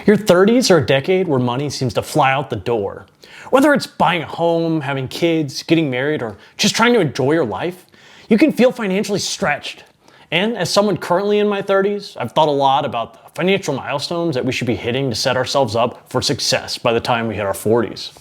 Your 30s are a decade where money seems to fly out the door. Whether it's buying a home, having kids, getting married, or just trying to enjoy your life, you can feel financially stretched. And as someone currently in my 30s, I've thought a lot about the financial milestones that we should be hitting to set ourselves up for success by the time we hit our 40s.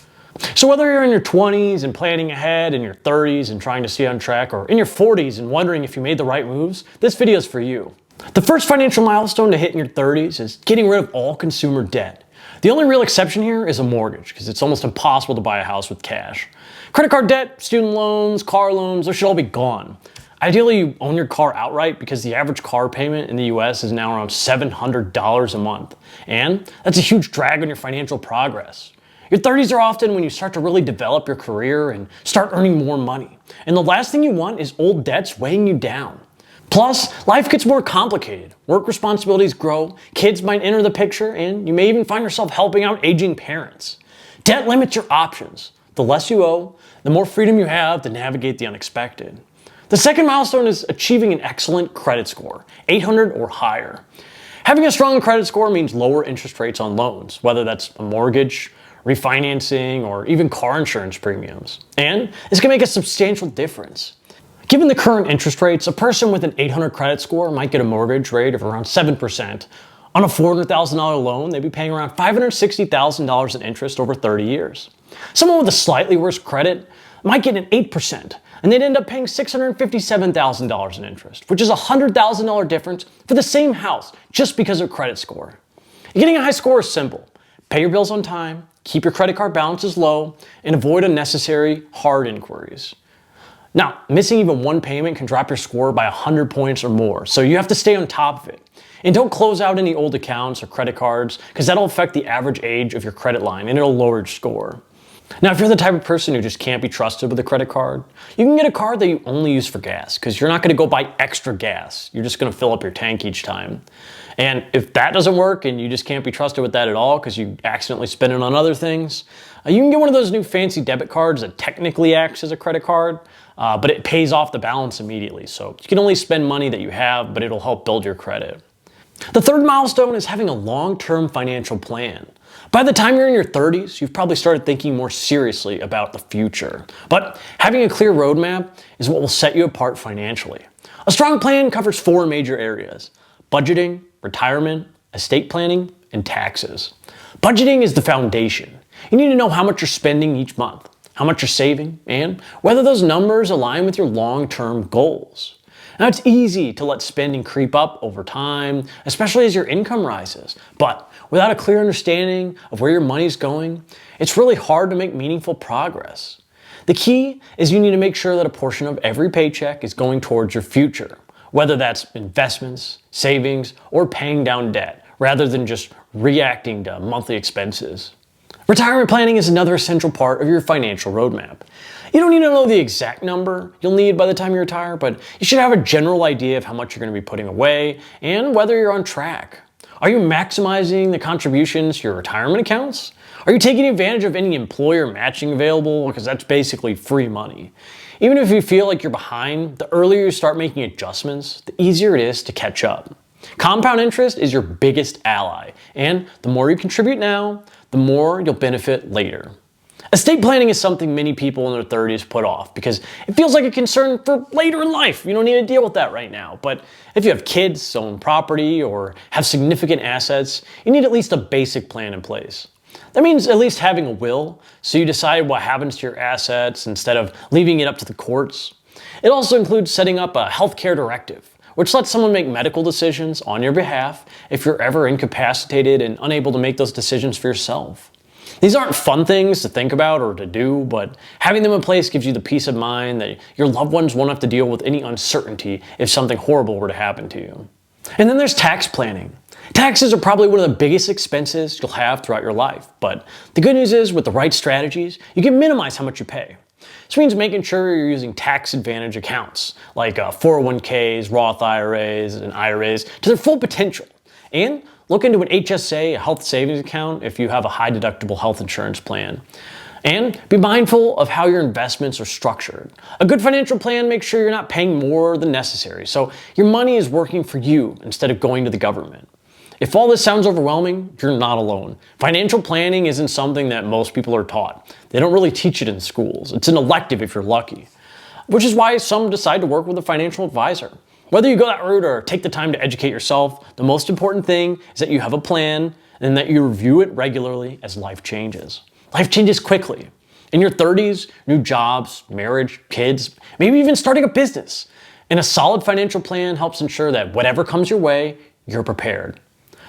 So whether you're in your 20s and planning ahead, in your 30s and trying to stay on track, or in your 40s and wondering if you made the right moves, this video is for you. The first financial milestone to hit in your 30s is getting rid of all consumer debt. The only real exception here is a mortgage, because it's almost impossible to buy a house with cash. Credit card debt, student loans, car loans, those should all be gone. Ideally, you own your car outright because the average car payment in the US is now around $700 a month. And that's a huge drag on your financial progress. Your 30s are often when you start to really develop your career and start earning more money. And the last thing you want is old debts weighing you down. Plus, life gets more complicated. Work responsibilities grow, kids might enter the picture, and you may even find yourself helping out aging parents. Debt limits your options. The less you owe, the more freedom you have to navigate the unexpected. The second milestone is achieving an excellent credit score, 800 or higher. Having a strong credit score means lower interest rates on loans, whether that's a mortgage, refinancing, or even car insurance premiums. And this can make a substantial difference. Given the current interest rates, a person with an 800 credit score might get a mortgage rate of around 7%. On a $400,000 loan, they'd be paying around $560,000 in interest over 30 years. Someone with a slightly worse credit might get an 8%, and they'd end up paying $657,000 in interest, which is a $100,000 difference for the same house just because of credit score. Getting a high score is simple. Pay your bills on time, keep your credit card balances low, and avoid unnecessary hard inquiries. Now, missing even one payment can drop your score by 100 points or more, so you have to stay on top of it. And don't close out any old accounts or credit cards, because that'll affect the average age of your credit line and it'll lower your score. Now, if you're the type of person who just can't be trusted with a credit card, you can get a card that you only use for gas, because you're not going to go buy extra gas. You're just going to fill up your tank each time. And if that doesn't work and you just can't be trusted with that at all because you accidentally spend it on other things, you can get one of those new fancy debit cards that technically acts as a credit card, but it pays off the balance immediately. So you can only spend money that you have, but it'll help build your credit. The third milestone is having a long-term financial plan. By the time you're in your 30s, you've probably started thinking more seriously about the future. But having a clear roadmap is what will set you apart financially. A strong plan covers 4 major areas: budgeting, retirement, estate planning, and taxes. Budgeting is the foundation. You need to know how much you're spending each month, how much you're saving, and whether those numbers align with your long-term goals. Now, it's easy to let spending creep up over time, especially as your income rises. But without a clear understanding of where your money's going, it's really hard to make meaningful progress. The key is you need to make sure that a portion of every paycheck is going towards your future, whether that's investments, savings, or paying down debt, rather than just reacting to monthly expenses. Retirement planning is another essential part of your financial roadmap. You don't need to know the exact number you'll need by the time you retire, but you should have a general idea of how much you're going to be putting away and whether you're on track. Are you maximizing the contributions to your retirement accounts? Are you taking advantage of any employer matching available? Because that's basically free money. Even if you feel like you're behind, the earlier you start making adjustments, the easier it is to catch up. Compound interest is your biggest ally, and the more you contribute now, the more you'll benefit later. Estate planning is something many people in their 30s put off because it feels like a concern for later in life. You don't need to deal with that right now. But if you have kids, own property, or have significant assets, you need at least a basic plan in place. That means at least having a will, so you decide what happens to your assets instead of leaving it up to the courts. It also includes setting up a healthcare directive, which lets someone make medical decisions on your behalf if you're ever incapacitated and unable to make those decisions for yourself. These aren't fun things to think about or to do, but having them in place gives you the peace of mind that your loved ones won't have to deal with any uncertainty if something horrible were to happen to you. And then there's tax planning. Taxes are probably one of the biggest expenses you'll have throughout your life, but the good news is with the right strategies, you can minimize how much you pay. This means making sure you're using tax advantage accounts like 401ks, Roth IRAs, and IRAs to their full potential. And look into an HSA, a health savings account, if you have a high deductible health insurance plan. And be mindful of how your investments are structured. A good financial plan makes sure you're not paying more than necessary, so your money is working for you instead of going to the government. If all this sounds overwhelming, you're not alone. Financial planning isn't something that most people are taught. They don't really teach it in schools. It's an elective if you're lucky, which is why some decide to work with a financial advisor. Whether you go that route or take the time to educate yourself, the most important thing is that you have a plan and that you review it regularly as life changes. Life changes quickly. In your 30s, new jobs, marriage, kids, maybe even starting a business. And a solid financial plan helps ensure that whatever comes your way, you're prepared.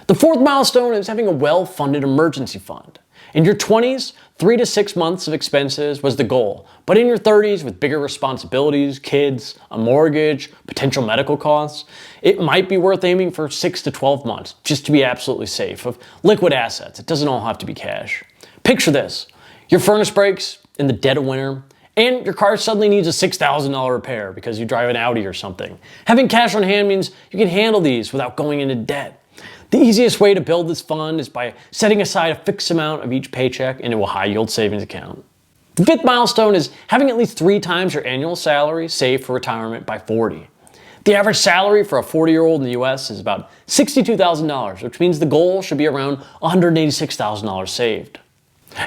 The fourth milestone is having a well-funded emergency fund. In your 20s, 3 to 6 months of expenses was the goal. But in your 30s, with bigger responsibilities, kids, a mortgage, potential medical costs, it might be worth aiming for 6 to 12 months, just to be absolutely safe, of liquid assets. It doesn't all have to be cash. Picture this. Your furnace breaks in the dead of winter, and your car suddenly needs a $6,000 repair because you drive an Audi or something. Having cash on hand means you can handle these without going into debt. The easiest way to build this fund is by setting aside a fixed amount of each paycheck into a high-yield savings account. The fifth milestone is having at least 3 times your annual salary saved for retirement by 40. The average salary for a 40-year-old in the US is about $62,000, which means the goal should be around $186,000 saved.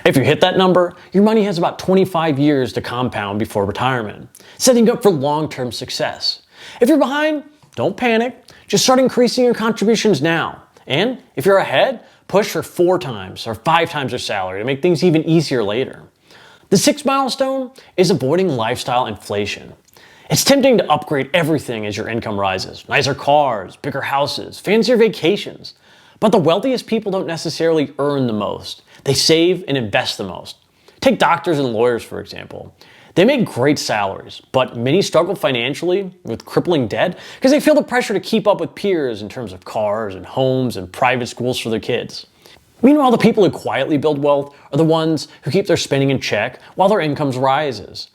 If you hit that number, your money has about 25 years to compound before retirement, setting you up for long-term success. If you're behind, don't panic. Just start increasing your contributions now. And if you're ahead, push for 4 times or 5 times your salary to make things even easier later. The sixth milestone is avoiding lifestyle inflation. It's tempting to upgrade everything as your income rises. Nicer cars, bigger houses, fancier vacations. But the wealthiest people don't necessarily earn the most. They save and invest the most. Take doctors and lawyers, for example. They make great salaries, but many struggle financially with crippling debt because they feel the pressure to keep up with peers in terms of cars and homes and private schools for their kids. Meanwhile, the people who quietly build wealth are the ones who keep their spending in check while their incomes rises.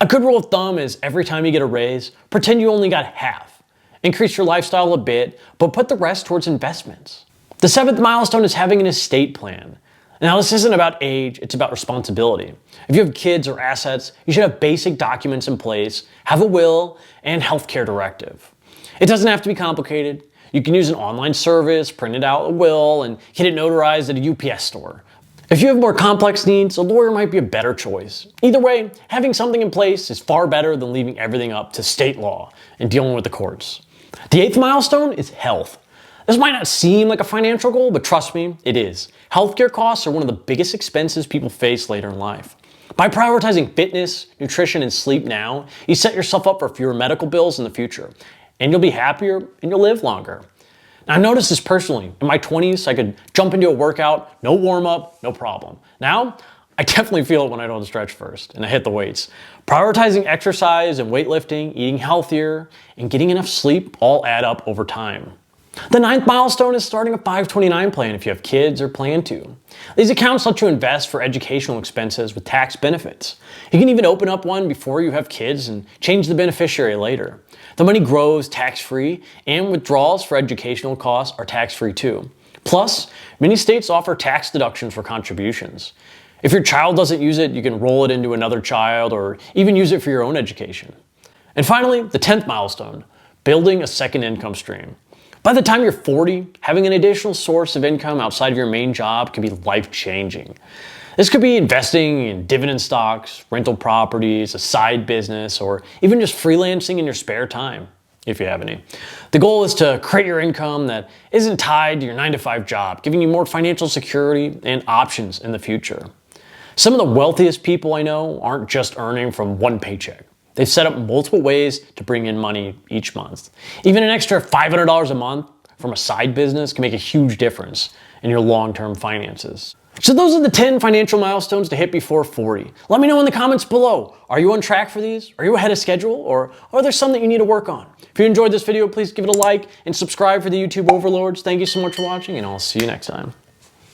A good rule of thumb is every time you get a raise, pretend you only got half. Increase your lifestyle a bit, but put the rest towards investments. The seventh milestone is having an estate plan. Now, this isn't about age, it's about responsibility. If you have kids or assets, you should have basic documents in place, have a will, and healthcare directive. It doesn't have to be complicated. You can use an online service, print it out a will, and get it notarized at a UPS store. If you have more complex needs, a lawyer might be a better choice. Either way, having something in place is far better than leaving everything up to state law and dealing with the courts. The eighth milestone is health. This might not seem like a financial goal, but trust me, it is. Healthcare costs are one of the biggest expenses people face later in life. By prioritizing fitness, nutrition, and sleep now, you set yourself up for fewer medical bills in the future, and you'll be happier and you'll live longer. Now, I noticed this personally. In my 20s, I could jump into a workout, no warm-up, no problem. Now, I definitely feel it when I don't stretch first and I hit the weights. Prioritizing exercise and weightlifting, eating healthier, and getting enough sleep all add up over time. The ninth milestone is starting a 529 plan if you have kids or plan to. These accounts let you invest for educational expenses with tax benefits. You can even open up one before you have kids and change the beneficiary later. The money grows tax-free, and withdrawals for educational costs are tax-free too. Plus, many states offer tax deductions for contributions. If your child doesn't use it, you can roll it into another child or even use it for your own education. And finally, the 10th milestone, building a second income stream. By the time you're 40, having an additional source of income outside of your main job can be life-changing. This could be investing in dividend stocks, rental properties, a side business, or even just freelancing in your spare time, if you have any. The goal is to create your income that isn't tied to your 9-to-5 job, giving you more financial security and options in the future. Some of the wealthiest people I know aren't just earning from one paycheck. They've set up multiple ways to bring in money each month. Even an extra $500 a month from a side business can make a huge difference in your long-term finances. So those are the 10 financial milestones to hit before 40. Let me know in the comments below. Are you on track for these? Are you ahead of schedule? Or are there some that you need to work on? If you enjoyed this video, please give it a like and subscribe for the YouTube overlords. Thank you so much for watching, and I'll see you next time.